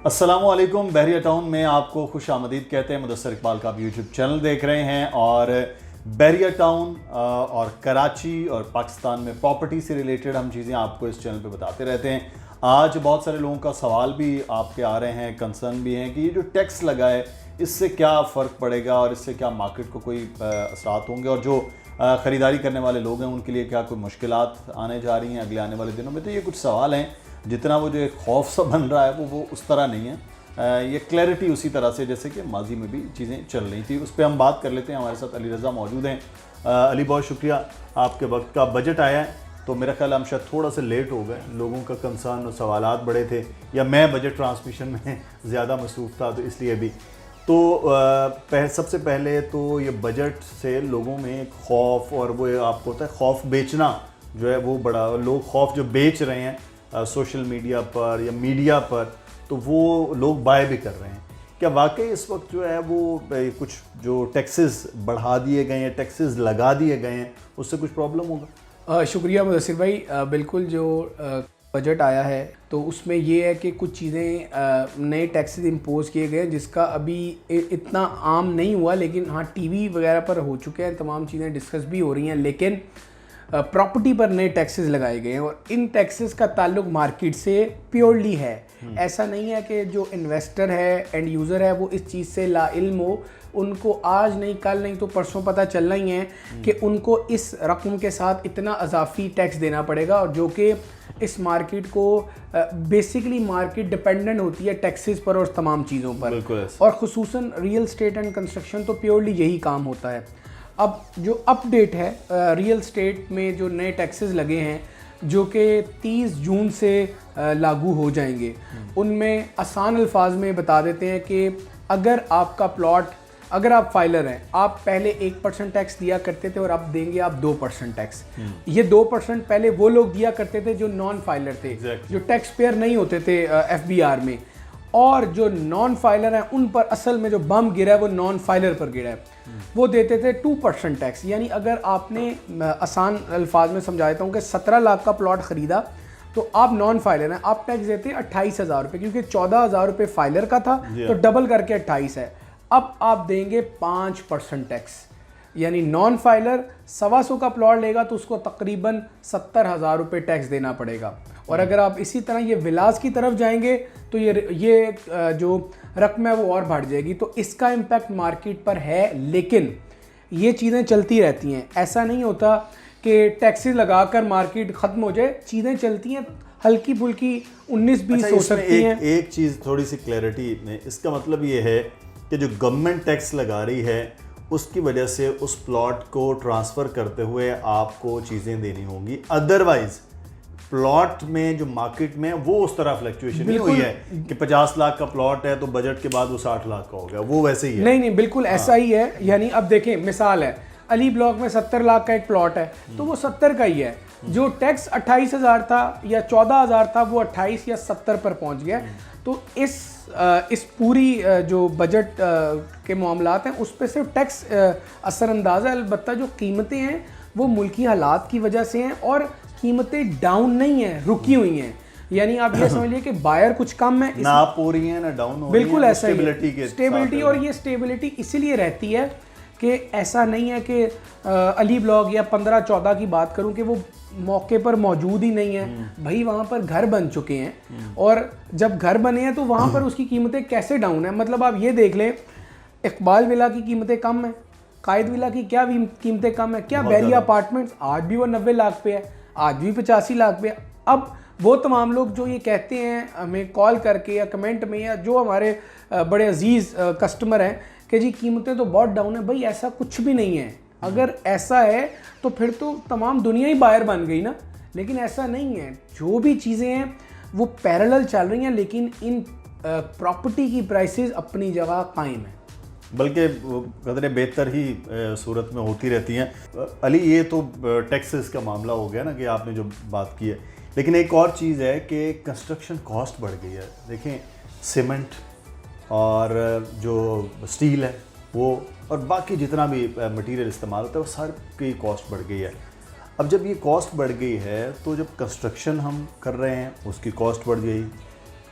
अस्सलामुअलैकुम। बहरिया टाउन में आपको खुश आमदीद कहते हैं। मुदस्सर इकबाल का आप यूट्यूब चैनल देख रहे हैं और बहरिया टाउन और कराची और पाकिस्तान में प्रॉपर्टी से रिलेटेड हम चीज़ें आपको इस चैनल पे बताते रहते हैं। आज बहुत सारे लोगों का सवाल भी आपके आ रहे हैं, कंसर्न भी हैं कि ये जो टैक्स लगा है इससे क्या फ़र्क पड़ेगा और इससे क्या मार्केट को कोई असरात होंगे, और जो ख़रीदारी करने वाले लोग हैं उनके लिए क्या कोई मुश्किलात आने जा रही हैं अगले आने वाले दिनों में। तो ये कुछ सवाल हैं, जितना वो जो एक खौफ सा बन रहा है वो उस तरह नहीं है। ये क्लैरिटी उसी तरह से जैसे कि माजी में भी चीज़ें चल रही थी, उस पर हम बात कर लेते हैं। हमारे साथ अली रज़ा मौजूद हैं। अली, बहुत शुक्रिया, आपके वक्त का बजट आया है तो मेरा ख्याल हम शायद थोड़ा सा लेट हो गए। लोगों का कंसर्न और सवालात बड़े थे, या मैं बजट ट्रांसमिशन में ज़्यादा मसरूफ़ था तो इसलिए भी। तो सबसे पहले तो ये बजट से लोगों में खौफ, और वो आपको होता है खौफ बेचना जो है वो बड़ा, लोग खौफ जो बेच रहे हैं सोशल मीडिया पर या मीडिया पर, तो वो लोग बाय भी कर रहे हैं। क्या वाकई इस वक्त जो है वो कुछ जो टैक्सेस बढ़ा दिए गए हैं, टैक्सेस लगा दिए गए हैं, उससे कुछ प्रॉब्लम होगा? शुक्रिया मुदस्सिर भाई। बिल्कुल, जो बजट आया है तो उसमें ये है कि कुछ चीज़ें नए टैक्सेस इम्पोज किए गए हैं जिसका अभी इतना आम नहीं हुआ, लेकिन हाँ टीवी वगैरह पर हो चुके हैं, तमाम चीज़ें डिस्कस भी हो रही हैं। लेकिन प्रॉपर्टी पर नए टैक्सेस लगाए गए हैं और इन टैक्सेस का ताल्लुक मार्केट से प्योरली है। ऐसा नहीं है कि जो इन्वेस्टर है, एंड यूज़र है, वो इस चीज़ से लाइल्म हो। उनको आज नहीं, कल नहीं तो परसों पता चलना ही है कि उनको इस रकम के साथ इतना अजाफी टैक्स देना पड़ेगा, और जो कि इस मार्केट को बेसिकली मार्केट डिपेंडेंट होती है टैक्सेस पर और तमाम चीज़ों पर, और ख़ुसूसन रियल स्टेट एंड कंस्ट्रक्शन तो प्योरली यही काम होता है। अब जो अपडेट है रियल स्टेट में जो नए टैक्सेस लगे हैं जो कि 30 जून से लागू हो जाएंगे, उनमें आसान अल्फाज में बता देते हैं कि अगर आपका प्लॉट, अगर आप फाइलर हैं, आप पहले 1% टैक्स दिया करते थे और अब देंगे आप 2% टैक्स। ये 2% पहले वो लोग दिया करते थे जो नॉन फाइलर थे, जो टैक्स पेयर नहीं होते थे FBR में, और जो नॉन फाइलर हैं उन पर असल में जो बम गिरा है वो नॉन फाइलर पर गिरा है। वो देते थे 2% टैक्स। यानी अगर आपने, आसान अल्फाज में समझा देता हूँ कि 17 लाख का प्लॉट ख़रीदा तो आप नॉन फाइलर हैं, आप टैक्स देते 28,000 रुपये, क्योंकि 14,000 रुपये फाइलर का था तो डबल करके 28 है। अब आप देंगे 5% टैक्स। यानी नॉन फाइलर 125 का प्लॉट लेगा तो उसको तकरीबन 70,000 रुपये टैक्स देना पड़ेगा। और अगर आप इसी तरह ये विलास की तरफ जाएंगे तो ये जो रकम है वो और बढ़ जाएगी। तो इसका इम्पैक्ट मार्केट पर है, लेकिन ये चीज़ें चलती रहती हैं। ऐसा नहीं होता कि टैक्सेस लगाकर मार्केट ख़त्म हो जाए, चीज़ें चलती हैं, हल्की फुल्की 19-20 हो सकती हैं। एक चीज़ थोड़ी सी क्लैरिटी में, इसका मतलब ये है कि जो गवर्नमेंट टैक्स लगा रही है उसकी वजह से उस प्लॉट को ट्रांसफ़र करते हुए आपको चीज़ें देनी होंगी, अदरवाइज प्लॉट में जो मार्केट में वो उस तरह फ्लक्चुएशन नहीं हुई है कि 50 लाख का प्लॉट है तो बजट के बाद वो 60 लाख का हो गया, वो वैसे ही है। नहीं, बिल्कुल ऐसा ही है। यानी अब देखें, मिसाल है, अली ब्लॉक में 70 लाख का एक प्लॉट है तो वो 70 का ही है। जो टैक्स 28,000 था या 14,000 था वो 28 या 70 पर पहुंच गया। तो इस पूरी जो बजट के मामलात हैं उस पर सिर्फ टैक्स असरअंदाज़ है। अलबत्ता जो कीमतें हैं वो मुल्की हालात की वजह से हैं, और कीमतें डाउन नहीं हैं, रुकी हुई हैं। यानी आप ये समझिए कि बायर कुछ कम है, ना अप हो रही है ना डाउन हो रही है। बिल्कुल ऐसा ही स्टेबिलिटी, और ये स्टेबिलिटी इसीलिए रहती है कि ऐसा नहीं है कि अली ब्लॉक या 15-14 की बात करूं कि वो मौके पर मौजूद ही नहीं है। भाई वहाँ पर घर बन चुके हैं, और जब घर बने हैं तो वहाँ पर उसकी कीमतें कैसे डाउन है। मतलब आप ये देख लें, इकबाल विला की कीमतें कम है, कायद विला की क्या कीमतें कम है, क्या बहरिया अपार्टमेंट्स आज भी वो 90 लाख पे है, आज भी 85 लाख पे है। अब वो तमाम लोग जो ये कहते हैं हमें कॉल करके या कमेंट में, या जो हमारे बड़े अजीज़ कस्टमर हैं कि जी कीमतें तो बहुत डाउन है, भाई ऐसा कुछ भी नहीं है। अगर ऐसा है तो फिर तो तमाम दुनिया ही बायर बन गई ना, लेकिन ऐसा नहीं है। जो भी चीज़ें हैं वो पैरेलल चल रही हैं, लेकिन इन प्रॉपर्टी की प्राइसेस अपनी जगह कायम है, बल्कि कदरे बेहतर ही सूरत में होती रहती हैं। अली, ये तो टैक्सेस का मामला हो गया ना कि आपने जो बात की है, लेकिन एक और चीज़ है कि कंस्ट्रक्शन कॉस्ट बढ़ गई है। देखें, सीमेंट और जो स्टील है वो, और बाकी जितना भी मटेरियल इस्तेमाल होता है वो सारी की कॉस्ट बढ़ गई है। अब जब ये कॉस्ट बढ़ गई है तो जब कंस्ट्रक्शन हम कर रहे हैं उसकी कॉस्ट बढ़ गई,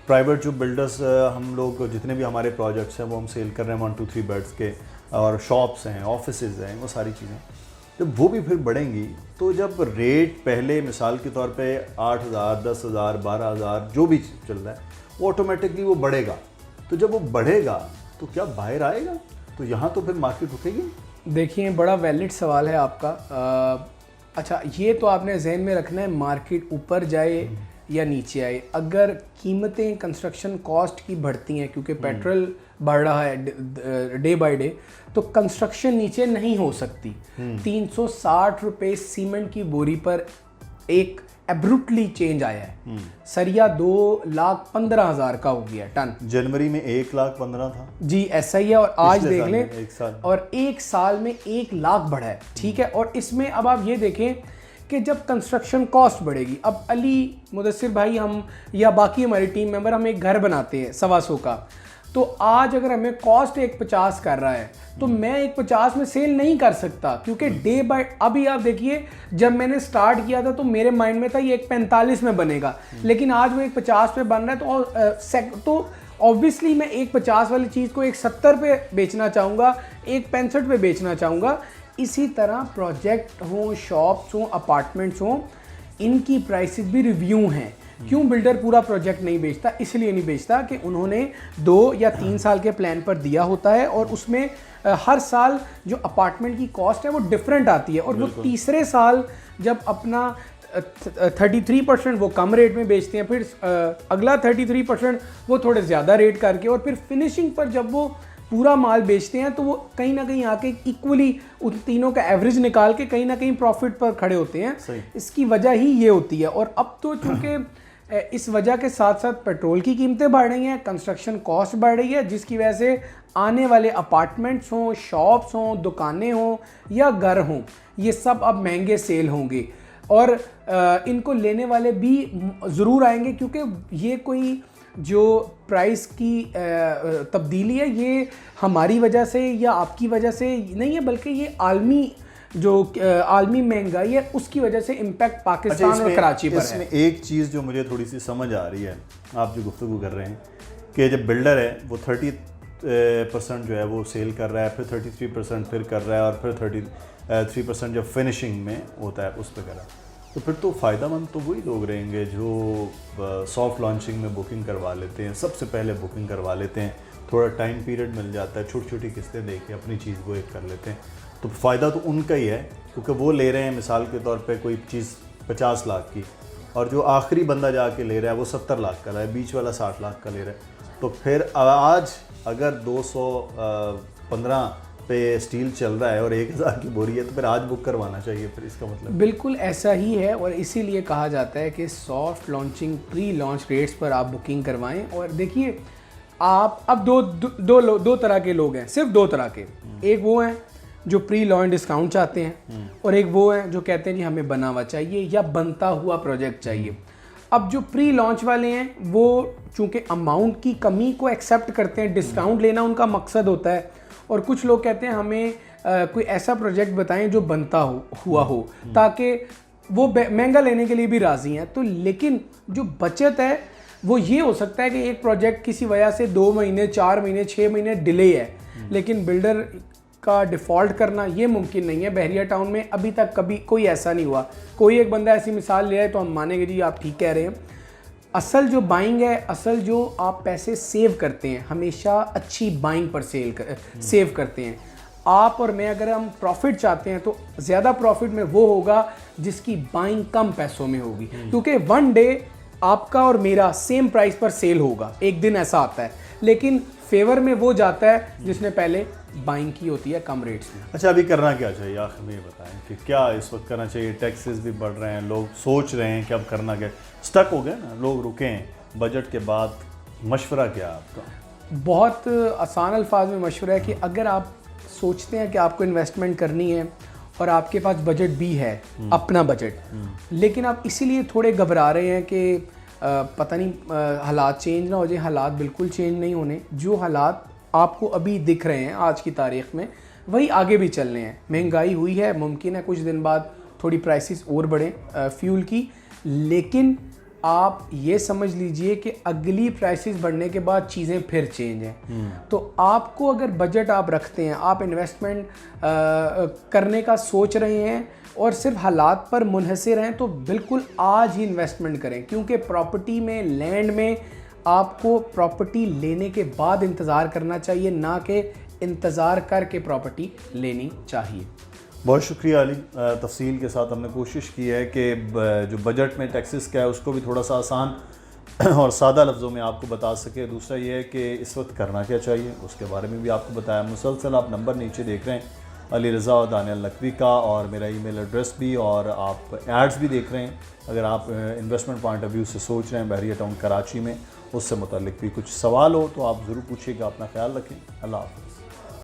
प्राइवेट जो बिल्डर्स हम लोग जितने भी हमारे प्रोजेक्ट्स हैं वो हम सेल कर रहे हैं 1 2 3 बेड्स के, और शॉप्स हैं, ऑफिसेज हैं, वो सारी चीज़ें जब वो भी फिर बढ़ेंगी तो जब रेट पहले मिसाल के तौर पे 8,000 10,000 12,000 जो भी चल रहा है वो ऑटोमेटिकली वो बढ़ेगा। तो जब वो बढ़ेगा तो क्या बाहर आएगा, तो यहाँ तो फिर मार्केट उठेगी। देखिए बड़ा वैलिड सवाल है आपका। अच्छा, ये तो आपने जहन में रखना है मार्केट ऊपर जाए या नीचे आए। अगर कीमतें कंस्ट्रक्शन कॉस्ट की बढ़ती हैं क्योंकि पेट्रोल बढ़ रहा है डे बाय डे, तो कंस्ट्रक्शन नीचे नहीं हो सकती। 360 रुपये सीमेंट की बोरी पर एक एब्रुप्टली चेंज आया है। सरिया 2,15,000 का हो गया टन। जनवरी में 1,15,000 था जी, ऐसा ही है। और आज देख लें एक साल और एक साल में 1 लाख बढ़ा है। ठीक है, और इसमें अब आप ये देखें कि जब कंस्ट्रक्शन कॉस्ट बढ़ेगी, अब अली मुदस्सिर भाई हम या बाकी हमारी टीम मेंबर हम एक घर बनाते हैं 125 का, तो आज अगर हमें कॉस्ट 150 कर रहा है तो मैं 150 में सेल नहीं कर सकता, क्योंकि डे बाय, अभी आप देखिए जब मैंने स्टार्ट किया था तो मेरे माइंड में था ये 145 में बनेगा, लेकिन आज वो 150 पे बन रहा है। तो ऑब्वियसली मैं 150 वाली चीज़ को 170 पे बेचना चाहूँगा, 165 पे बेचना चाहूँगा। इसी तरह प्रोजेक्ट हों, शॉप्स हों, अपार्टमेंट्स हों, इनकी प्राइसेस भी रिव्यू हैं। क्यों बिल्डर पूरा प्रोजेक्ट नहीं बेचता? इसलिए नहीं बेचता कि उन्होंने 2 या 3 साल के प्लान पर दिया होता है और उसमें हर साल जो अपार्टमेंट की कॉस्ट है वो डिफरेंट आती है, और वो तीसरे साल जब अपना 33% वो कम रेट में बेचते हैं, फिर अगला 33% वो थोड़े ज़्यादा रेट करके, और फिर फिनिशिंग पर जब वो पूरा माल बेचते हैं तो वो कहीं ना कहीं आके इक्वली उन तीनों का एवरेज निकाल के कहीं ना कहीं प्रॉफिट पर खड़े होते हैं। इसकी वजह ही ये होती है। और अब तो चूँकि इस वजह के साथ साथ पेट्रोल की कीमतें बढ़ रही हैं, कंस्ट्रक्शन कॉस्ट बढ़ रही है, जिसकी वजह से आने वाले अपार्टमेंट्स हों, शॉप्स हों, दुकानें हों या घर हों, ये सब अब महंगे सेल होंगे। और इनको लेने वाले भी ज़रूर आएंगे, क्योंकि ये कोई जो प्राइस की तब्दीली है ये हमारी वजह से या आपकी वजह से नहीं है, बल्कि ये आलमी महंगाई है, उसकी वजह से इम्पैक्ट पाकिस्तान और कराची पर है। इसमें एक चीज़ जो मुझे थोड़ी सी समझ आ रही है, आप जो गुफ्तगू कर रहे हैं कि जब बिल्डर है वो 30% जो है वो सेल कर रहा है, फिर 33% फिर कर रहा है, और फिर 33% जब फिनिशिंग में होता है उस पर कर रहा है, तो फिर तो फ़ायदेमंद तो वही लोग रहेंगे जो सॉफ्ट लॉन्चिंग में बुकिंग करवा लेते हैं, सबसे पहले बुकिंग करवा लेते हैं, थोड़ा टाइम पीरियड मिल जाता है, छोटी छोटी किस्तें दे के अपनी चीज़ वो एक कर लेते हैं, तो फ़ायदा तो उनका ही है, क्योंकि वो ले रहे हैं मिसाल के तौर पे कोई चीज़ 50 लाख की, और जो आखिरी बंदा जाके ले रहा है वो 70 लाख का रहा है, बीच वाला 60 लाख का ले रहा है। तो फिर आज अगर 215 पे स्टील चल रहा है और 1,000 की बोरी है, तो फिर आज बुक करवाना चाहिए, फिर इसका मतलब बिल्कुल ऐसा ही है। और इसीलिए कहा जाता है कि soft launching pre launch rates पर आप बुकिंग करवाएं। और देखिए आप अब दो तरह के लोग हैं, सिर्फ 2 तरह के। एक वो हैं जो प्री लॉन्च डिस्काउंट चाहते हैं, और एक वो हैं जो कहते हैं जी हमें बना हुआ चाहिए या बनता हुआ प्रोजेक्ट चाहिए। अब जो प्री लॉन्च वाले हैं वो चूँकि अमाउंट की कमी को एक्सेप्ट करते हैं, डिस्काउंट लेना उनका मकसद होता है, और कुछ लोग कहते हैं हमें कोई ऐसा प्रोजेक्ट बताएं जो बनता हुआ हो, ताकि वो महंगा लेने के लिए भी राज़ी हैं। तो लेकिन जो बचत है वो ये हो सकता है कि एक प्रोजेक्ट किसी वजह से 2 महीने 4 महीने 6 महीने डिले है, लेकिन बिल्डर का डिफ़ॉल्ट करना ये मुमकिन नहीं है। बहरिया टाउन में अभी तक कभी कोई ऐसा नहीं हुआ। कोई एक बंदा ऐसी मिसाल ले आए तो हम मानेंगे जी आप ठीक कह रहे हैं। असल जो बाइंग है, असल जो आप पैसे सेव करते हैं, हमेशा अच्छी बाइंग पर सेव करते हैं। आप और मैं अगर हम प्रॉफिट चाहते हैं तो ज़्यादा प्रॉफिट में वो होगा जिसकी बाइंग कम पैसों में होगी, क्योंकि वन डे आपका और मेरा सेम प्राइस पर सेल होगा, एक दिन ऐसा आता है, लेकिन फेवर में वो जाता है जिसने पहले बाइंग की होती है कम रेट्स में। अच्छा, अभी करना क्या चाहिए आखिर में ये बताएं कि क्या इस वक्त करना चाहिए? टैक्सेस भी बढ़ रहे हैं, लोग सोच रहे हैं कि अब करना क्या, स्टक हो गए ना, लोग रुके हैं बजट के बाद, मशवरा क्या है आपका? बहुत आसान अल्फाज में मशवरा है कि अगर आप सोचते हैं कि आपको इन्वेस्टमेंट करनी है और आपके पास बजट भी है, अपना बजट, लेकिन आप इसीलिए थोड़े घबरा रहे हैं कि पता नहीं हालात चेंज ना हो जाए। हालात बिल्कुल चेंज नहीं होने। जो हालात आपको अभी दिख रहे हैं आज की तारीख़ में, वही आगे भी चलने हैं। महंगाई हुई है, मुमकिन है कुछ दिन बाद थोड़ी प्राइसेस और बढ़ें फ्यूल की, लेकिन आप ये समझ लीजिए कि अगली प्राइसेस बढ़ने के बाद चीज़ें फिर चेंज हैं। तो आपको अगर बजट आप रखते हैं, आप इन्वेस्टमेंट करने का सोच रहे हैं और सिर्फ हालात पर मुनहसर हैं, तो बिल्कुल आज ही इन्वेस्टमेंट करें, क्योंकि प्रॉपर्टी में, लैंड में आपको प्रॉपर्टी लेने के बाद इंतज़ार करना चाहिए, ना कि इंतज़ार करके प्रॉपर्टी लेनी चाहिए। बहुत शुक्रिया अली। तफसील के साथ हमने कोशिश की है कि जो बजट में टैक्सेस का है उसको भी थोड़ा सा आसान और सादा लफ्ज़ों में आपको बता सके। दूसरा ये है कि इस वक्त करना क्या चाहिए, उसके बारे में भी आपको बताया। मुसलसल आप नंबर नीचे देख रहे हैं अली रज़ा और दानियल नकवी का, और मेरा ईमेल एड्रेस भी, और आप एड्स भी देख रहे हैं। अगर आप इन्वेस्टमेंट पॉइंट ऑफ व्यू से सोच रहे हैं बहरिया टाउन कराची में, उससे मुतल्लिक भी कुछ सवाल हो तो आप ज़रूर पूछिएगा। अपना ख्याल रखें। अल्लाह हाफ़िज़।